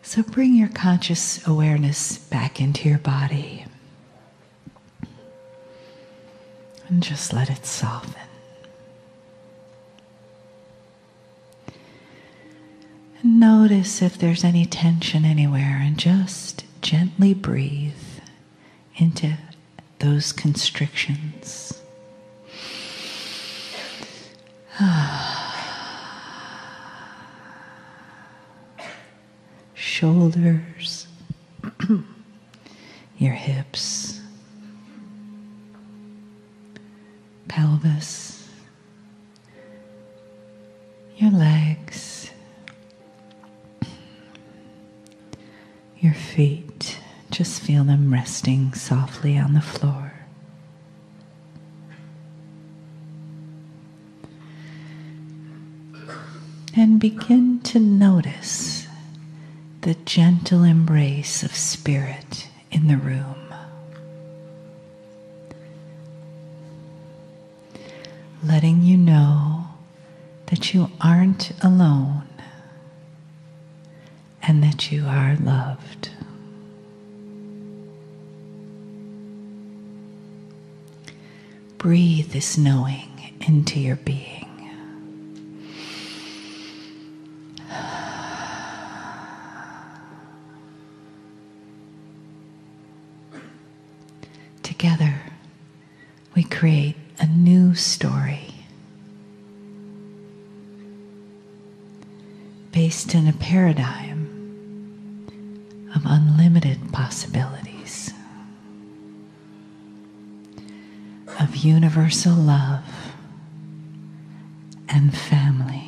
So bring your conscious awareness back into your body and just let it soften. And notice if there's any tension anywhere and just gently breathe into those constrictions. Shoulders, your hips, pelvis, your legs, your feet. Just feel them resting softly on the floor. And begin to notice the gentle embrace of spirit in the room. Letting you know that you aren't alone and that you are loved. Breathe this knowing into your being. Together, we create a new story based in a paradigm of unlimited possibilities, of universal love and family.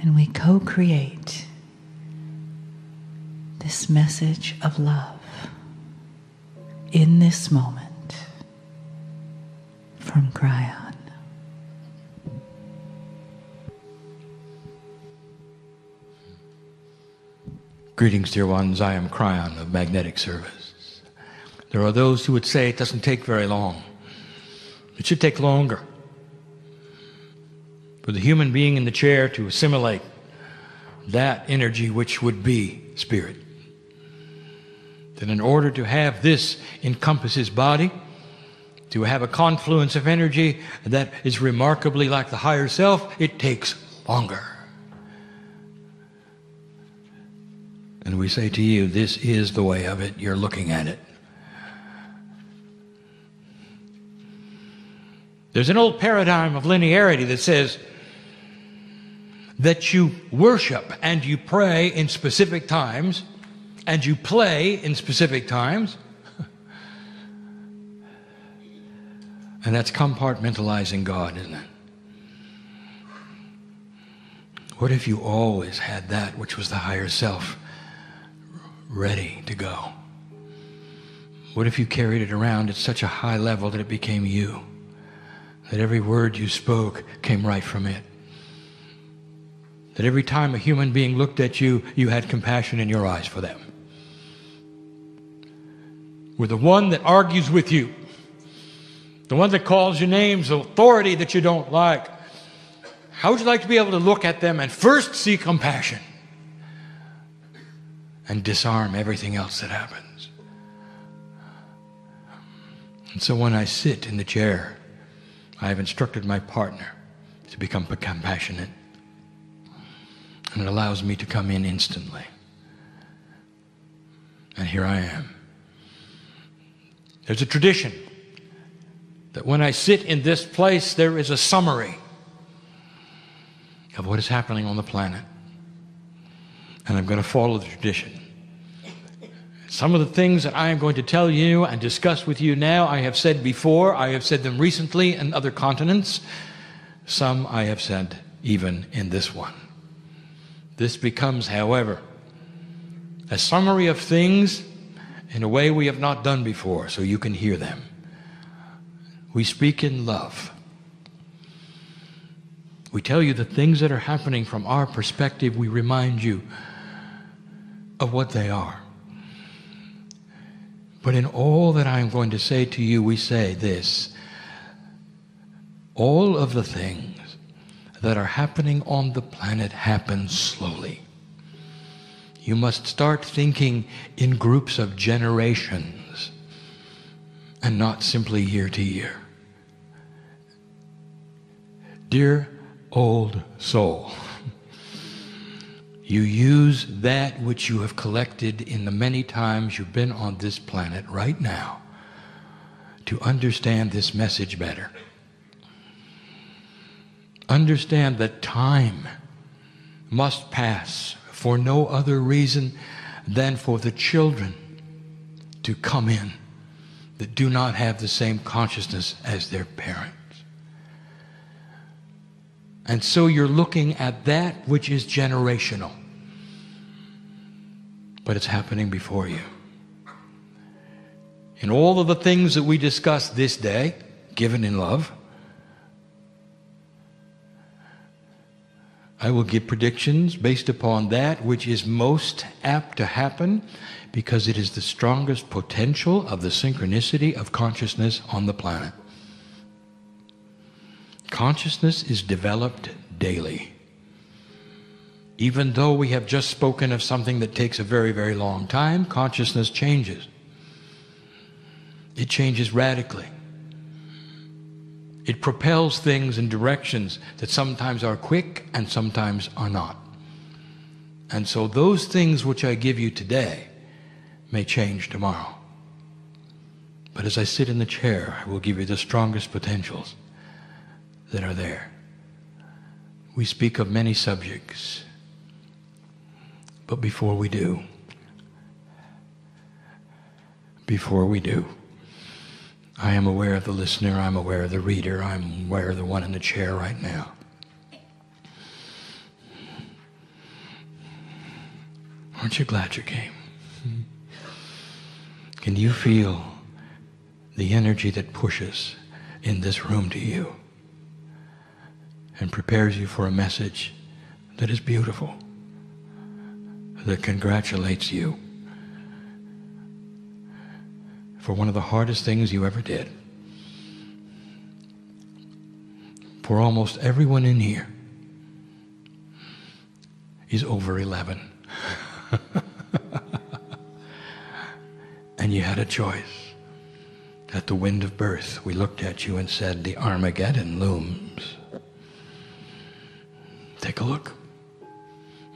And we co-create this message of love in this moment from Kryon. Greetings, dear ones. I am Kryon of Magnetic Service. There are those who would say it doesn't take very long. It should take longer for the human being in the chair to assimilate that energy which would be spirit. That in order to have this encompass his body, to have a confluence of energy that is remarkably like the higher self, it takes longer. And we say to you, this is the way of it. You're looking at it. There's an old paradigm of linearity that says that you worship and you pray in specific times and you play in specific times. And that's compartmentalizing God, isn't it? What if you always had that which was the higher self ready to go? What if you carried it around at such a high level that it became you? That every word you spoke came right from it? That every time a human being looked at you, you had compassion in your eyes for them? With the one that argues with you, the one that calls you names, the authority that you don't like, how would you like to be able to look at them and first see compassion and disarm everything else that happens? And so when I sit in the chair, I have instructed my partner to become compassionate. And it allows me to come in instantly. And here I am. There's a tradition that when I sit in this place, there is a summary of what is happening on the planet. And I'm going to follow the tradition. Some of the things that I am going to tell you and discuss with you now, I have said before. I have said them recently in other continents. Some I have said even in this one. This becomes, however, a summary of things in a way we have not done before, so you can hear them. We speak in love. We tell you the things that are happening from our perspective. We remind you of what they are. But in all that I am going to say to you, we say this: all of the things that are happening on the planet happen slowly. You must start thinking in groups of generations and not simply year to year. Dear old soul, you use that which you have collected in the many times you've been on this planet right now to understand this message better. Understand that time must pass for no other reason than for the children to come in that do not have the same consciousness as their parents. And so you're looking at that which is generational, but it's happening before you. In all of the things that we discuss this day, given in love, I will give predictions based upon that which is most apt to happen, because it is the strongest potential of the synchronicity of consciousness on the planet. Consciousness is developed daily. Even though we have just spoken of something that takes a very, very long time, consciousness changes. It changes radically. It propels things in directions that sometimes are quick and sometimes are not. And so those things which I give you today may change tomorrow. But as I sit in the chair, I will give you the strongest potentials that are there. We speak of many subjects, but before we do, I am aware of the listener, I'm aware of the reader, I'm aware of the one in the chair right now. Aren't you glad you came? Can you feel the energy that pushes in this room to you and prepares you for a message that is beautiful, that congratulates you for one of the hardest things you ever did? For almost everyone in here is over 11. And you had a choice. At the wind of birth, we looked at you and said, the Armageddon looms. Take a look.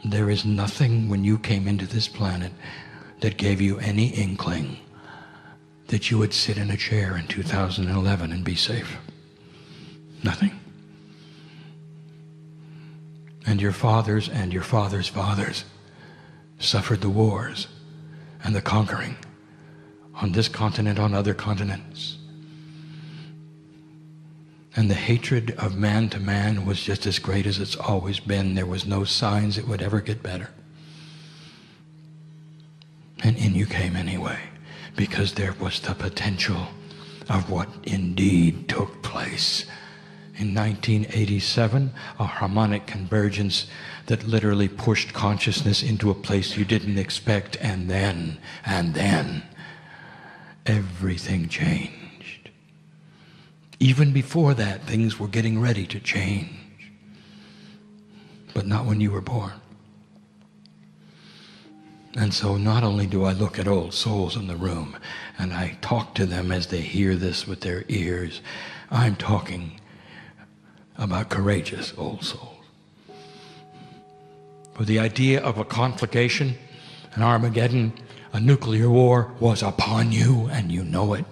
There is nothing when you came into this planet that gave you any inkling that you would sit in a chair in 2011 and be safe. Nothing. And your fathers and your fathers' fathers suffered the wars and the conquering on this continent, on other continents. And the hatred of man to man was just as great as it's always been. There was no signs it would ever get better. And in you came anyway, because there was the potential of what indeed took place. In 1987, a harmonic convergence that literally pushed consciousness into a place you didn't expect, and then, everything changed. Even before that, things were getting ready to change. But not when you were born. And so not only do I look at old souls in the room and I talk to them as they hear this with their ears, I'm talking about courageous old souls. For the idea of a conflagration, an Armageddon, a nuclear war was upon you, and you know it.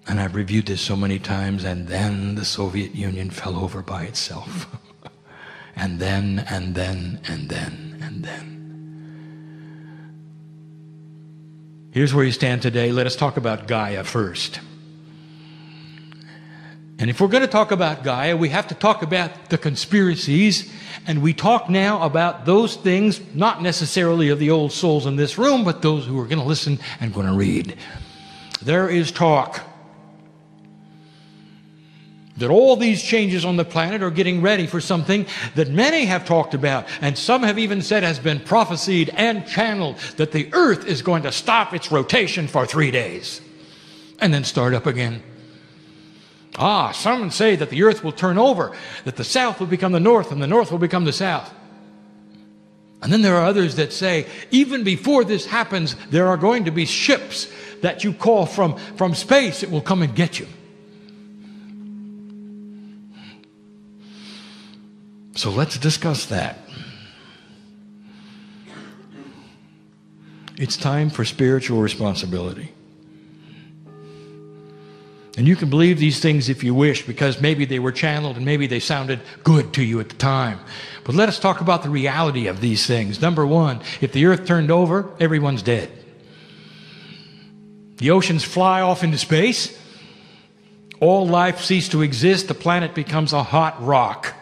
And I've reviewed this so many times, and then the Soviet Union fell over by itself. And then. Here's where you stand today. Let us talk about Gaia first. And if we're going to talk about Gaia, we have to talk about the conspiracies. And we talk now about those things, not necessarily of the old souls in this room, but those who are going to listen and going to read. There is talk that all these changes on the planet are getting ready for something that many have talked about, and some have even said has been prophesied and channeled, that the earth is going to stop its rotation for 3 days and then start up again. Some say that the earth will turn over, that the south will become the north and the north will become the south. And then there are others that say, even before this happens, there are going to be ships that you call from space. It will come and get you. So let's discuss that. It's time for spiritual responsibility. And you can believe these things if you wish, because maybe they were channeled and maybe they sounded good to you at the time. But let us talk about the reality of these things. Number one, if the earth turned over, everyone's dead. The oceans fly off into space. All life ceases to exist. The planet becomes a hot rock.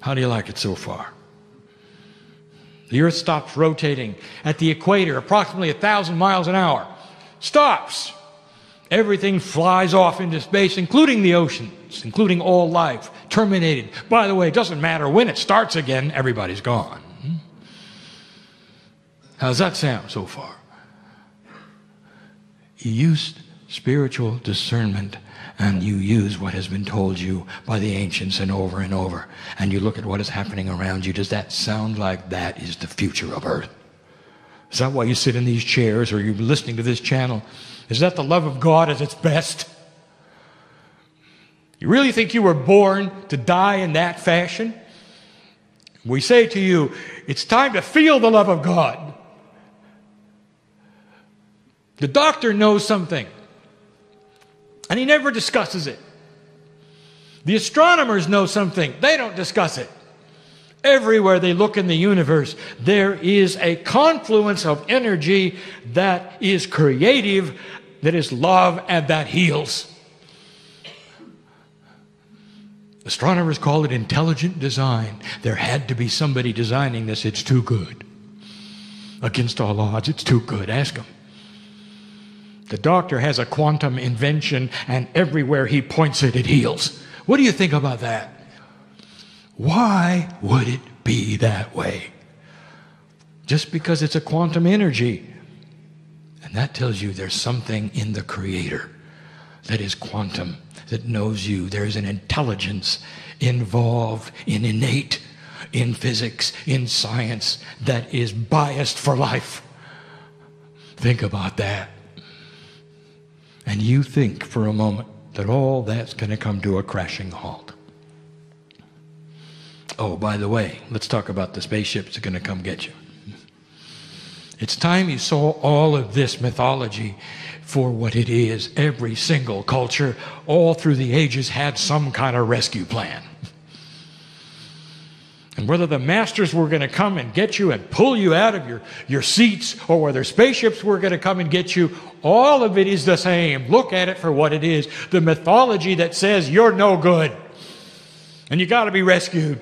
How do you like it so far? The earth stops rotating at the equator, approximately 1,000 miles an hour. Stops. Everything flies off into space, including the oceans, including all life, terminated. By the way, it doesn't matter when it starts again, everybody's gone. How's that sound so far? You used spiritual discernment, and you use what has been told you by the ancients and over, and you look at what is happening around you. Does that sound like that is the future of earth? Is that why you sit in these chairs or you're listening to this channel? Is that the love of God at its best? You really think you were born to die in that fashion? We say to you, it's time to feel the love of God. The doctor knows something, and he never discusses it. The astronomers know something. They don't discuss it. Everywhere they look in the universe, there is a confluence of energy that is creative, that is love, and that heals. Astronomers call it intelligent design. There had to be somebody designing this. It's too good. Against all odds, it's too good. Ask him. The doctor has a quantum invention, and everywhere he points it, it heals. What do you think about that? Why would it be that way? Just because it's a quantum energy. And that tells you there's something in the Creator that is quantum, that knows you. There's an intelligence involved in innate, in physics, in science, that is biased for life. Think about that. And you think for a moment that all that's going to come to a crashing halt. Oh, by the way, let's talk about the spaceships that are going to come get you. It's time you saw all of this mythology for what it is. Every single culture, all through the ages, had some kind of rescue plan. And whether the masters were going to come and get you and pull you out of your seats, or whether spaceships were going to come and get you, all of it is the same. Look at it for what it is. The mythology that says you're no good and you got to be rescued.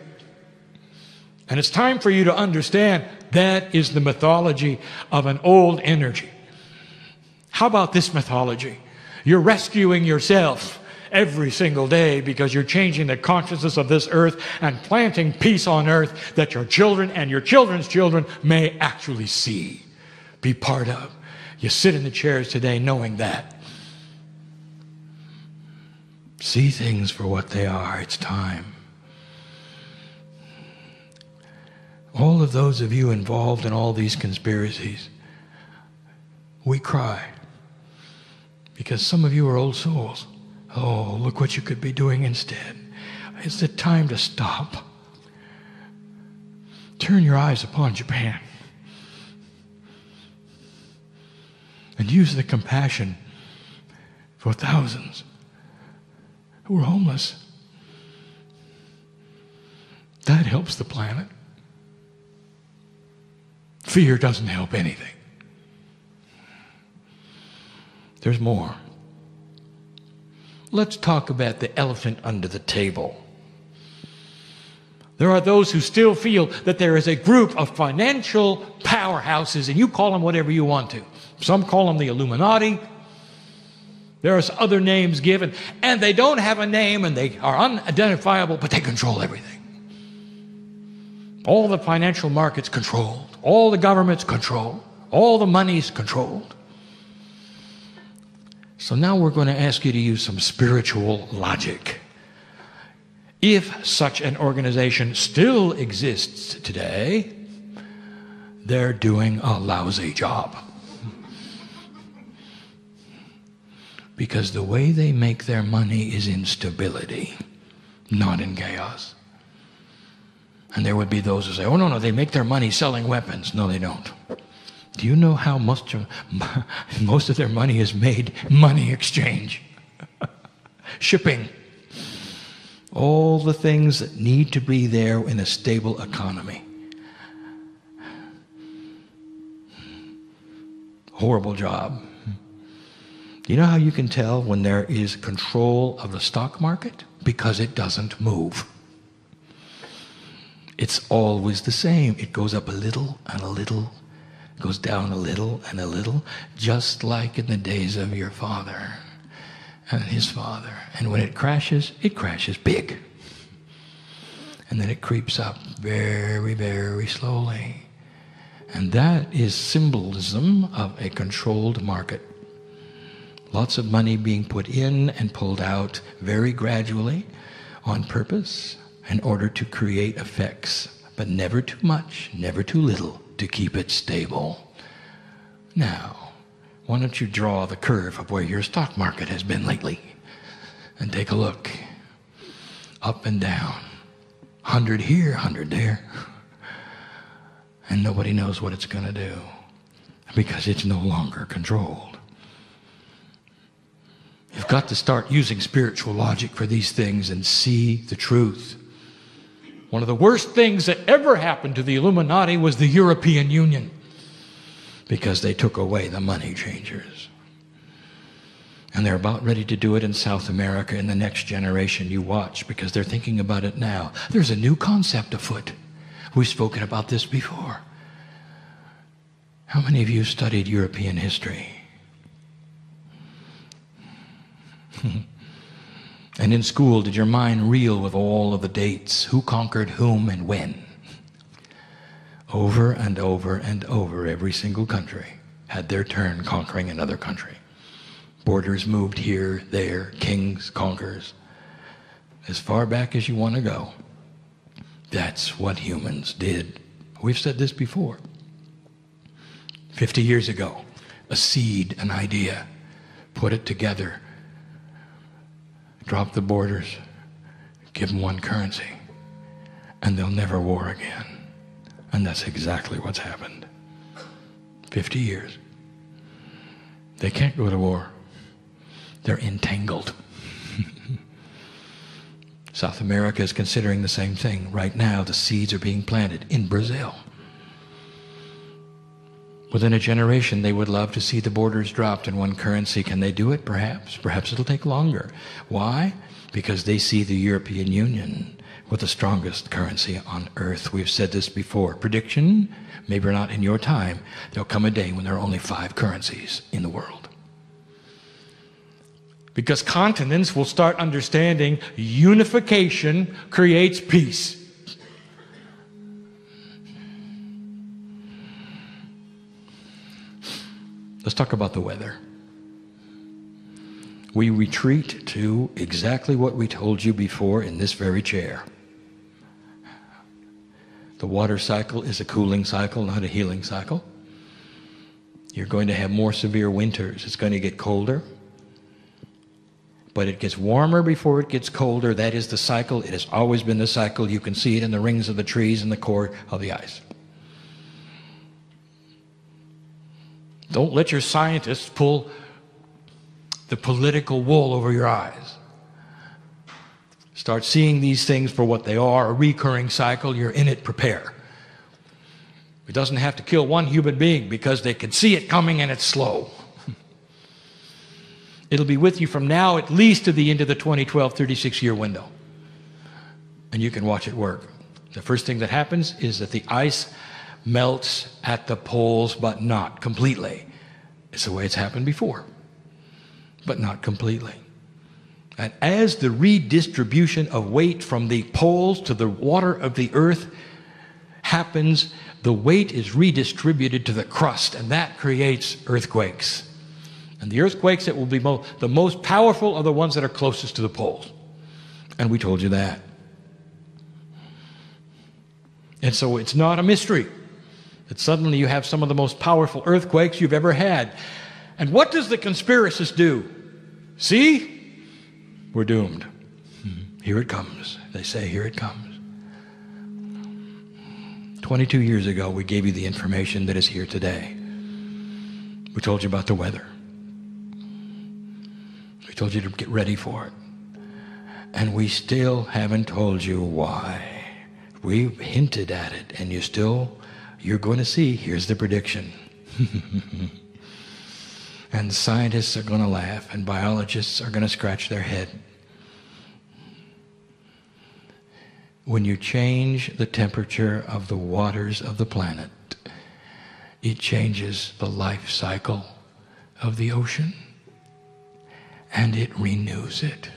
And it's time for you to understand that is the mythology of an old energy. How about this mythology? You're rescuing yourself every single day because you're changing the consciousness of this earth and planting peace on earth that your children and your children's children may actually see, be part of. You sit in the chairs today knowing that. See things for what they are. It's time. All of those of you involved in all these conspiracies, we cry because some of you are old souls. Oh, look what you could be doing instead. Is it time to stop? Turn your eyes upon Japan and use the compassion for thousands who are homeless. That helps the planet. Fear doesn't help anything. There's more. Let's talk about the elephant under the table. There are those who still feel that there is a group of financial powerhouses, and you call them whatever you want to. Some call them the Illuminati. There's other names given, and they don't have a name, and they are unidentifiable, but they control everything. All the financial markets controlled. All the governments controlled. All the money's controlled. So now we're going to ask you to use some spiritual logic. If such an organization still exists today, they're doing a lousy job. Because the way they make their money is in stability, not in chaos. And there would be those who say, oh, no, they make their money selling weapons. No, they don't. Do you know how most of their money is made? Money exchange. Shipping. All the things that need to be there in a stable economy. Horrible job. Do you know how you can tell when there is control of the stock market? Because it doesn't move. It's always the same. It goes up a little and a little, goes down a little and a little, just like in the days of your father and his father. And when it crashes big. And then it creeps up very, very slowly. And that is symbolism of a controlled market. Lots of money being put in and pulled out very gradually on purpose in order to create effects, but never too much, never too little to keep it stable. Now, why don't you draw the curve of where your stock market has been lately and take a look. Up and down. 100 here, 100 there. And nobody knows what it's going to do because it's no longer controlled. You've got to start using spiritual logic for these things and see the truth. One of the worst things that ever happened to the Illuminati was the European Union, because they took away the money changers. And they're about ready to do it in South America in the next generation. You watch, because they're thinking about it now. There's a new concept afoot. We've spoken about this before. How many of you studied European history? And in school, did your mind reel with all of the dates? Who conquered whom and when? Over and over and over, every single country had their turn conquering another country. Borders moved here, there, kings, conquerors. As far back as you want to go. That's what humans did. We've said this before. 50 years ago, a seed, an idea, put it together, drop the borders, give them one currency, and they'll never war again. And that's exactly what's happened. 50 years. They can't go to war. They're entangled. South America is considering the same thing. Right now, the seeds are being planted in Brazil. Within a generation, they would love to see the borders dropped in one currency. Can they do it? Perhaps. Perhaps it'll take longer. Why? Because they see the European Union with the strongest currency on earth. We've said this before. Prediction, maybe not in your time. There'll come a day when there are only 5 currencies in the world. Because continents will start understanding unification creates peace. Let's talk about the weather. We retreat to exactly what we told you before in this very chair. The water cycle is a cooling cycle, not a healing cycle. You're going to have more severe winters. It's going to get colder. But it gets warmer before it gets colder. That is the cycle. It has always been the cycle. You can see it in the rings of the trees and the core of the ice. Don't let your scientists pull the political wool over your eyes. Start seeing these things for what they are, a recurring cycle. You're in it, prepare. It doesn't have to kill one human being because they can see it coming and it's slow. It'll be with you from now at least to the end of the 2012 36-year window. And you can watch it work. The first thing that happens is that the ice melts at the poles, but not completely. It's the way it's happened before. but not completely. And as the redistribution of weight from the poles to the water of the earth happens, the weight is redistributed to the crust, and that creates earthquakes. And the earthquakes that will be the most powerful are the ones that are closest to the poles. And we told you that. And so it's not a mystery that suddenly you have some of the most powerful earthquakes you've ever had. And what does the conspiracist do? See? We're doomed. Here it comes. They say, here it comes. 22 years ago, we gave you the information that is here today. We told you about the weather. We told you to get ready for it. And we still haven't told you why. We've hinted at it, and you're going to see, here's the prediction. And scientists are going to laugh, and biologists are going to scratch their head. When you change the temperature of the waters of the planet, it changes the life cycle of the ocean, and it renews it.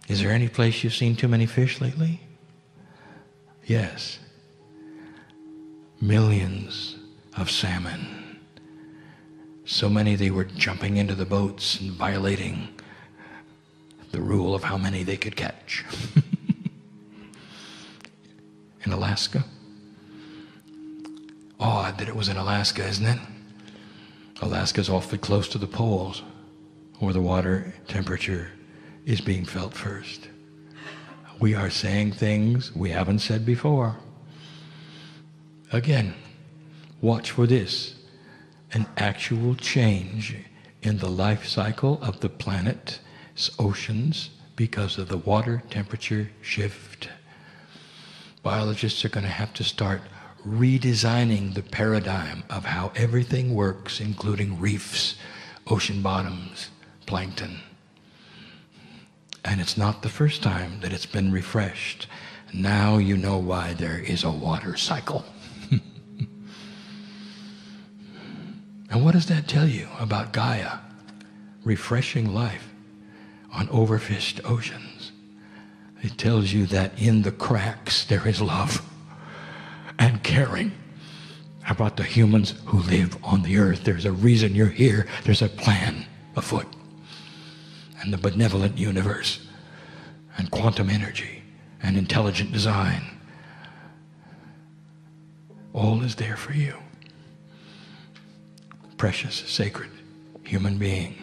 Is there any place you've seen too many fish lately? Yes. Millions of salmon. So many they were jumping into the boats and violating the rule of how many they could catch. In Alaska. Odd that it was in Alaska, isn't it? Alaska's awfully close to the poles, where the water temperature is being felt first. We are saying things we haven't said before. Again, watch for this. An actual change in the life cycle of the planet's oceans because of the water temperature shift. Biologists are going to have to start redesigning the paradigm of how everything works, including reefs, ocean bottoms, plankton. And it's not the first time that it's been refreshed. Now you know why there is a water cycle. And what does that tell you about Gaia? Refreshing life on overfished oceans. It tells you that in the cracks there is love and caring about the humans who live on the earth. There's a reason you're here. There's a plan afoot. And the benevolent universe, and quantum energy, and intelligent design. All is there for you. Precious, sacred human being.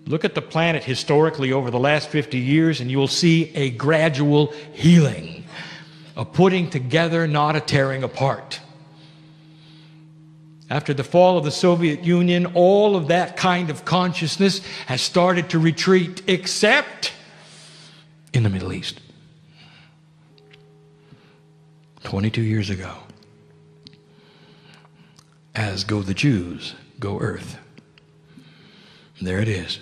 Look at the planet historically over the last 50 years, and you will see a gradual healing, a putting together, not a tearing apart. After the fall of the Soviet Union, all of that kind of consciousness has started to retreat, except in the Middle East. 22 years ago, as go the Jews, go earth. There it is.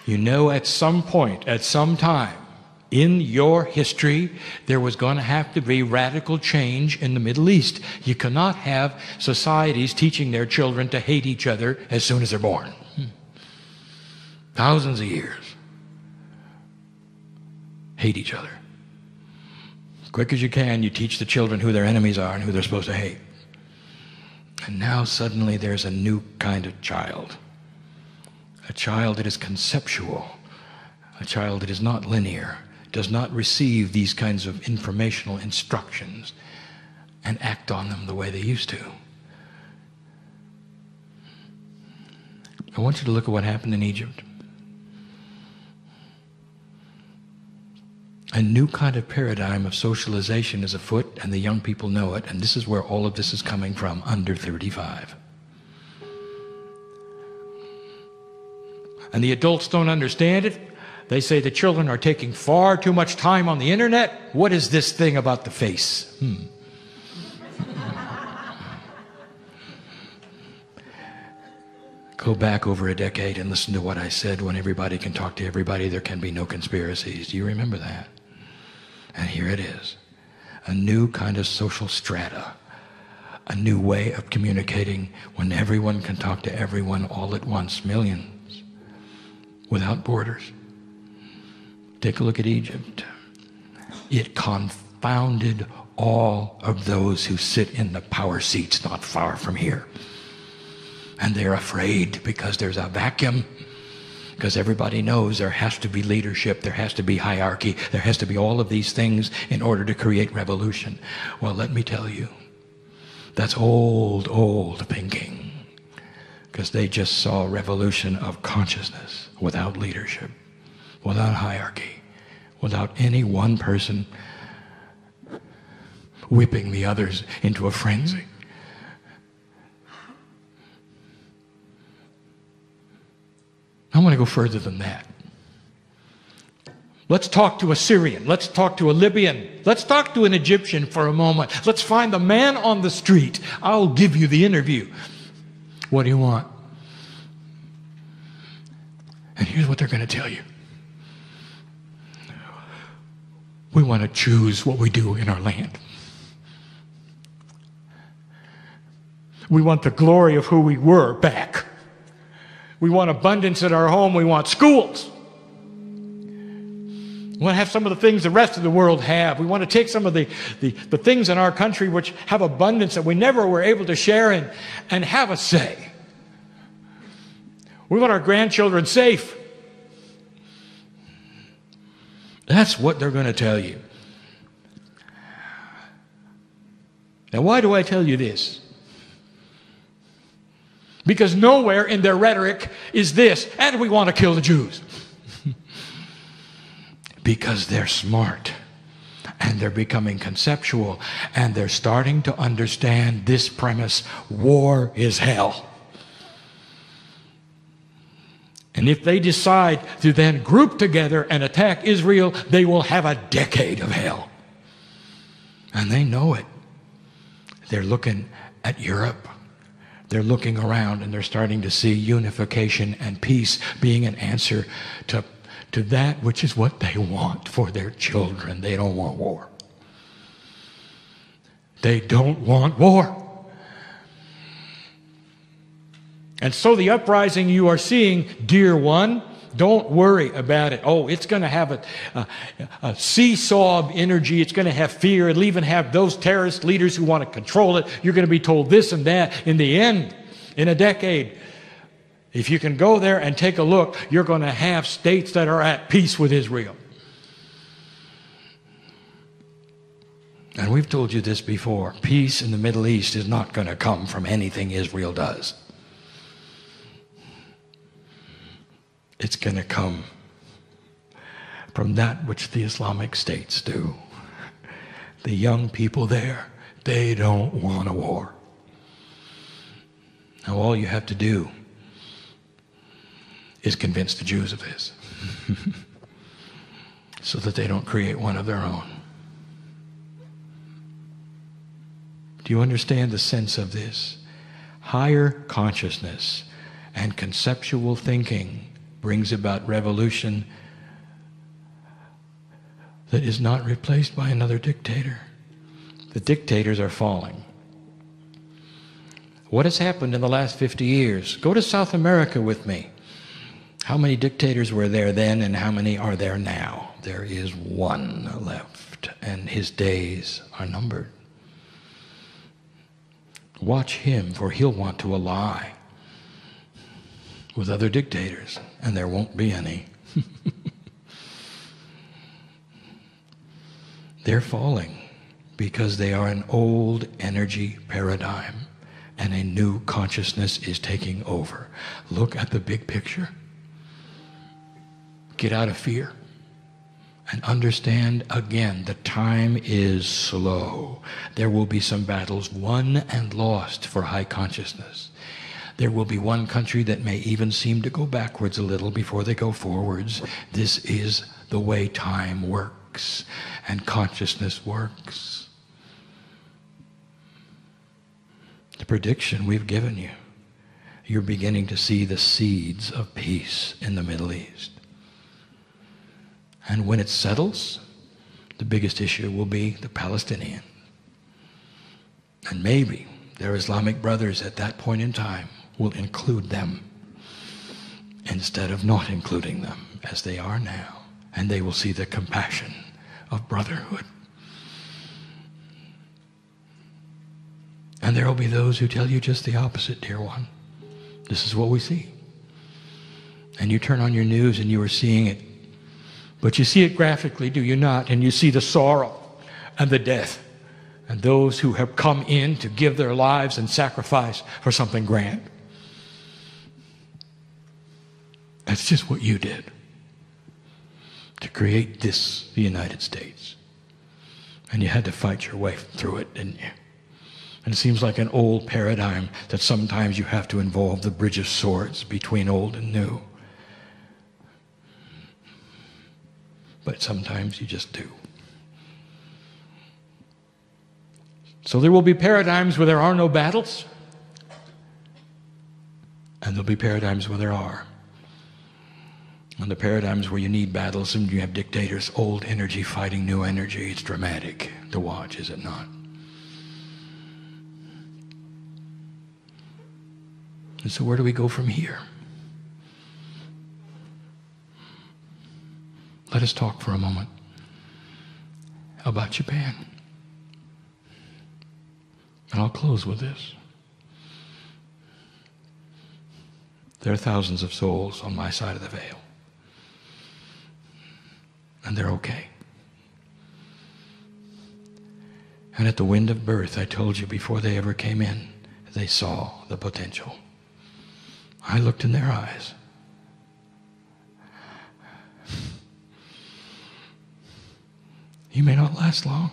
You know, at some point, at some time in your history, there was going to have to be radical change in the Middle East. You cannot have societies teaching their children to hate each other as soon as they're born. Thousands of years. Hate each other. As quick as you can, you teach the children who their enemies are and who they're supposed to hate. And now suddenly there's a new kind of child. A child that is conceptual. A child that is not linear. Does not receive these kinds of informational instructions and act on them the way they used to. I want you to look at what happened in Egypt. A new kind of paradigm of socialization is afoot, and the young people know it, and this is where all of this is coming from, under 35. And the adults don't understand it. They say the children are taking far too much time on the internet. What is this thing about the face? Go back over a decade and listen to what I said. When everybody can talk to everybody, there can be no conspiracies. Do you remember that? And here it is. A new kind of social strata a new way of communicating when everyone can talk to everyone all at once, millions, without borders. Take a look at Egypt. It confounded all of those who sit in the power seats not far from here. And they're afraid because there's a vacuum. Because everybody knows there has to be leadership, there has to be hierarchy, there has to be all of these things in order to create revolution. Well, let me tell you, that's old thinking. Because they just saw a revolution of consciousness without leadership, without hierarchy, without any one person whipping the others into a frenzy. I want to go further than that. Let's talk to a Syrian. Let's talk to a Libyan. Let's talk to an Egyptian for a moment. Let's find the man on the street. I'll give you the interview. What do you want? And here's what they're going to tell you. We want to choose what we do in our land. We want the glory of who we were back. We want abundance at our home. We want schools. We want to have some of the things the rest of the world have. We want to take some of the things in our country which have abundance that we never were able to share and have a say. We want our grandchildren safe. That's what they're going to tell you. Now, why do I tell you this? Because nowhere in their rhetoric is this, and we want to kill the Jews. Because they're smart, and they're becoming conceptual, and they're starting to understand this premise: war is hell. And if they decide to then group together and attack Israel, they will have a decade of hell. And they know it. They're looking at Europe. They're looking around and they're starting to see unification and peace being an answer to that which is what they want for their children. They don't want war. They don't want war. And so the uprising you are seeing, dear one, don't worry about it. Oh, it's going to have a seesaw of energy. It's going to have fear. It'll even have those terrorist leaders who want to control it. You're going to be told this and that. In the end, in a decade, if you can go there and take a look, you're going to have states that are at peace with Israel. And we've told you this before. Peace in the Middle East is not going to come from anything Israel does. It's going to come from that which the Islamic states do. The young people there, they don't want a war. Now all you have to do is convince the Jews of this so that they don't create one of their own. Do you understand the sense of this? Higher consciousness and conceptual thinking brings about revolution that is not replaced by another dictator. The dictators are falling. What has happened in the last 50 years? Go to South America with me. How many dictators were there then and how many are there now? There is one left, and his days are numbered. Watch him, for he'll want to ally with other dictators, and there won't be any. They're falling because they are an old energy paradigm, and a new consciousness is taking over. Look at the big picture. Get out of fear and understand again, the time is slow. There will be some battles won and lost for high consciousness. There will be one country that may even seem to go backwards a little before they go forwards. This is the way time works and consciousness works. The prediction we've given you, you're beginning to see the seeds of peace in the Middle East. And when it settles, the biggest issue will be the Palestinian. And maybe their Islamic brothers at that point in time will include them instead of not including them as they are now. And they will see the compassion of brotherhood. And there will be those who tell you just the opposite, dear one. This is what we see. And you turn on your news and you are seeing it. But you see it graphically, do you not? And you see the sorrow and the death and those who have come in to give their lives and sacrifice for something grand. That's just what you did to create this, the United States. And you had to fight your way through it, didn't you? And it seems like an old paradigm that sometimes you have to involve the bridge of swords between old and new. But sometimes you just do. So there will be paradigms where there are no battles, and there'll be paradigms where there are. And the paradigms where you need battles and you have dictators, old energy fighting new energy, it's dramatic to watch, is it not? And so where do we go from here? Let us talk for a moment about Japan. And I'll close with this. There are thousands of souls on my side of the veil. And they're okay. And at the wind of birth, I told you before they ever came in, they saw the potential. I looked in their eyes. You may not last long.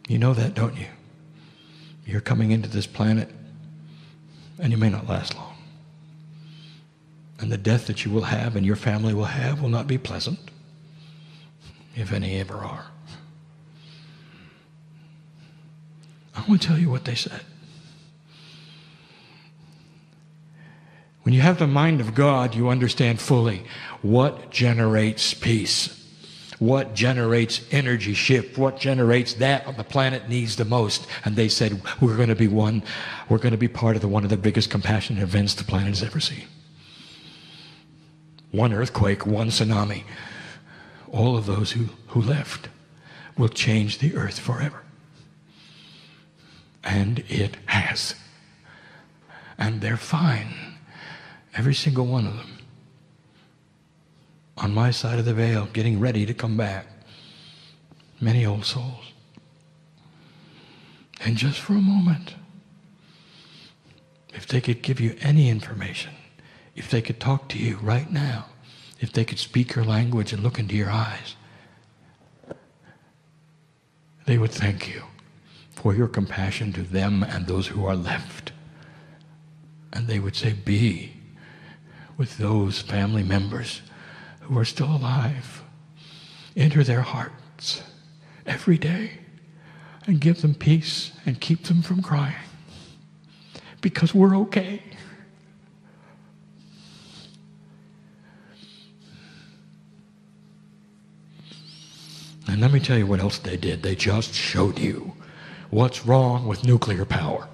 You know that, don't you? You're coming into this planet, and you may not last long. And the death that you will have and your family will have will not be pleasant, if any ever are. I want to tell you what they said. When you have the mind of God, you understand fully what generates peace, what generates energy shift, what generates that the planet needs the most. And they said, we're going to be part of one of the biggest compassionate events the planet has ever seen. One earthquake, one tsunami, all of those who left will change the earth forever. And it has. And they're fine. Every single one of them. On my side of the veil, getting ready to come back. Many old souls. And just for a moment, if they could give you any information, if they could talk to you right now, if they could speak your language and look into your eyes, they would thank you for your compassion to them and those who are left. And they would say, be with those family members who are still alive. Enter their hearts every day and give them peace and keep them from crying, because we're okay. And let me tell you what else they did. They just showed you what's wrong with nuclear power.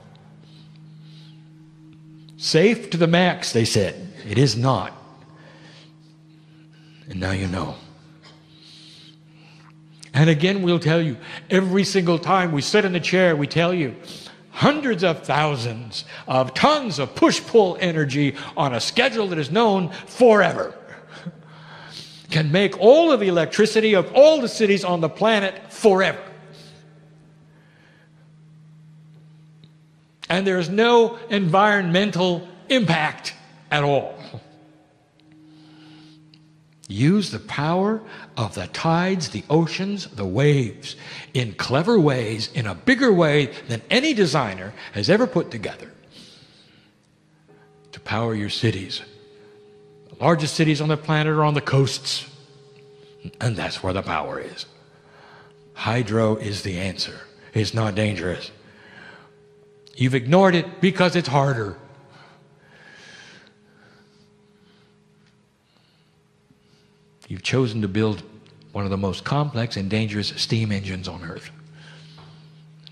Safe to the max, they said. It is not. And now you know. And again, we'll tell you, every single time we sit in the chair, we tell you, hundreds of thousands of tons of push-pull energy on a schedule that is known forever can make all of the electricity of all the cities on the planet forever. And there is no environmental impact at all. Use the power of the tides, the oceans, the waves in clever ways, in a bigger way than any designer has ever put together to power your cities. The largest cities on the planet are on the coasts, and that's where the power is. Hydro is the answer. It's not dangerous. You've ignored it because it's harder. You've chosen to build one of the most complex and dangerous steam engines on earth.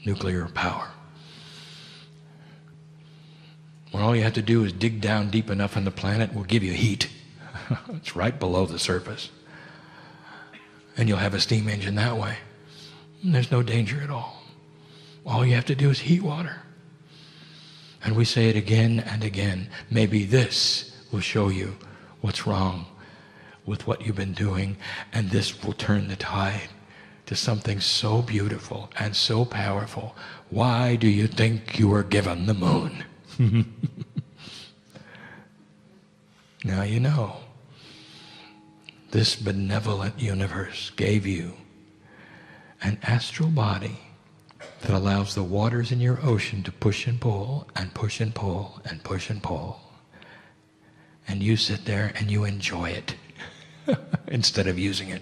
Nuclear power. when all you have to do is dig down deep enough in the planet, will give you heat. It's right below the surface. And you'll have a steam engine that way. And there's no danger at all. All you have to do is heat water. And we say it again and again. Maybe this will show you what's wrong with what you've been doing, and this will turn the tide to something so beautiful and so powerful. Why do you think you were given the moon? Now you know. This benevolent universe gave you an astral body that allows the waters in your ocean to push and pull and push and pull and push and pull. And you sit there and you enjoy it instead of using it.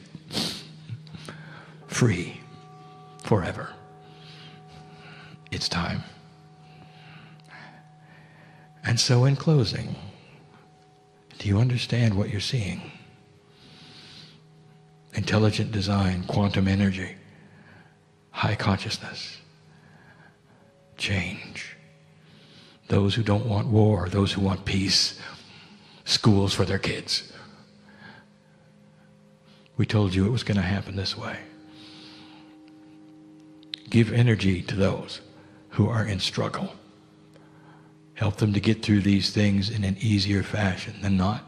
Free forever. It's time. And so in closing, do you understand what you're seeing? Intelligent design, quantum energy, high consciousness, change. Those who don't want war, those who want peace, schools for their kids. We told you it was going to happen this way. Give energy to those who are in struggle. Help them to get through these things in an easier fashion than not.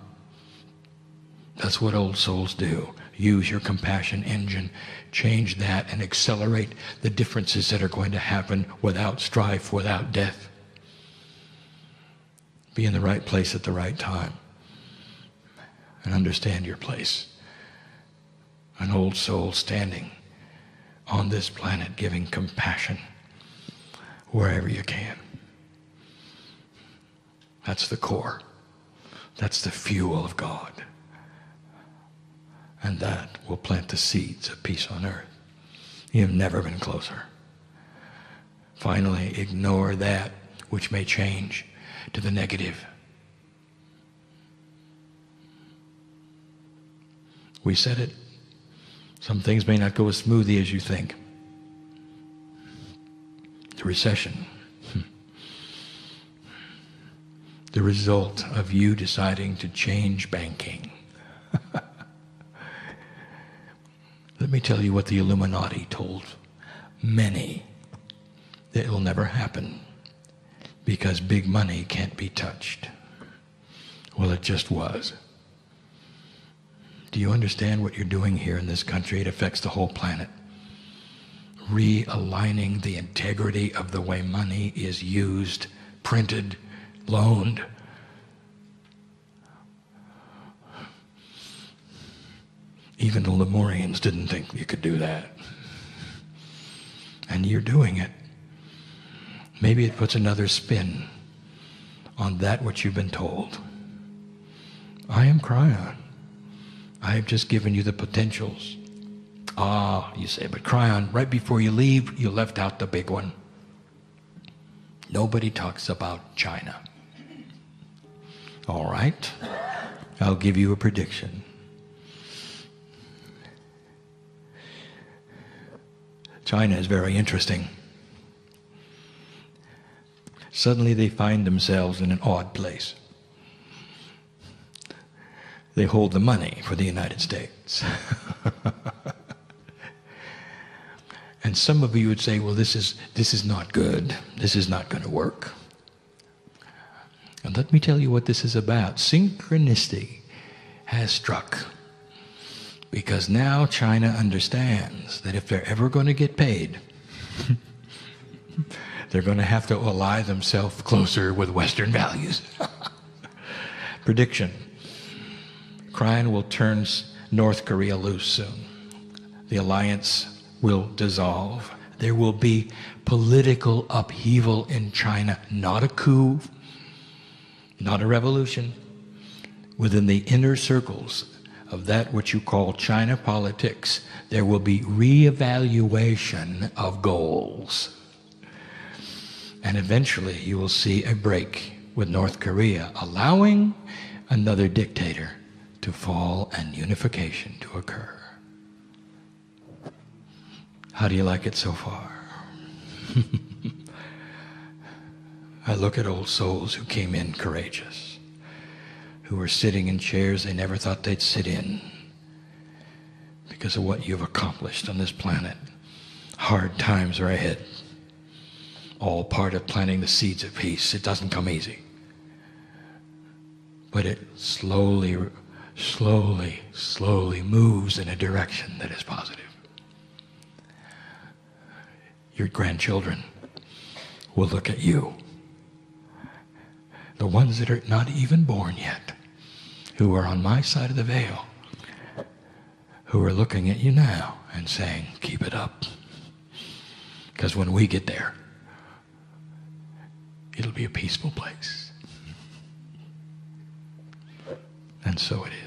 That's what old souls do. Use your compassion engine, change that, and accelerate the differences that are going to happen without strife, without death. Be in the right place at the right time and understand your place. An old soul standing on this planet giving compassion wherever you can. That's the core. That's the fuel of God. And that will plant the seeds of peace on earth. You've never been closer. Finally, ignore that which may change to the negative. We said it. Some things may not go as smoothly as you think. The recession. The result of you deciding to change banking. Let me tell you what the Illuminati told many, that it will never happen because big money can't be touched. Well, it just was. Do you understand what you're doing here in this country? It affects the whole planet. Realigning the integrity of the way money is used, printed, loaned. Even the Lemurians didn't think you could do that. And you're doing it. Maybe it puts another spin on that which you've been told. I am Kryon. I have just given you the potentials. Ah, you say, but Kryon, right before you leave, you left out the big one. Nobody talks about China. All right, I'll give you a prediction. China is very interesting. Suddenly they find themselves in an odd place. They hold the money for the United States. And some of you would say, well, this is not good. This is not going to work. And let me tell you what this is about. Synchronicity has struck. Because now China understands that if they're ever going to get paid, they're going to have to ally themselves closer with Western values. Prediction. Kryon will turn North Korea loose soon. The alliance will dissolve. There will be political upheaval in China, not a coup, not a revolution. Within the inner circles of that which you call China politics, there will be reevaluation of goals. And eventually you will see a break with North Korea, allowing another dictator to fall and unification to occur. How do you like it so far? I look at old souls who came in courageous, who were sitting in chairs they never thought they'd sit in because of what you've accomplished on this planet. Hard times are ahead. All part of planting the seeds of peace. It doesn't come easy. But it slowly moves in a direction that is positive. Your grandchildren will look at you. The ones that are not even born yet, who are on my side of the veil, who are looking at you now and saying, keep it up. Because when we get there, it'll be a peaceful place. And so it is.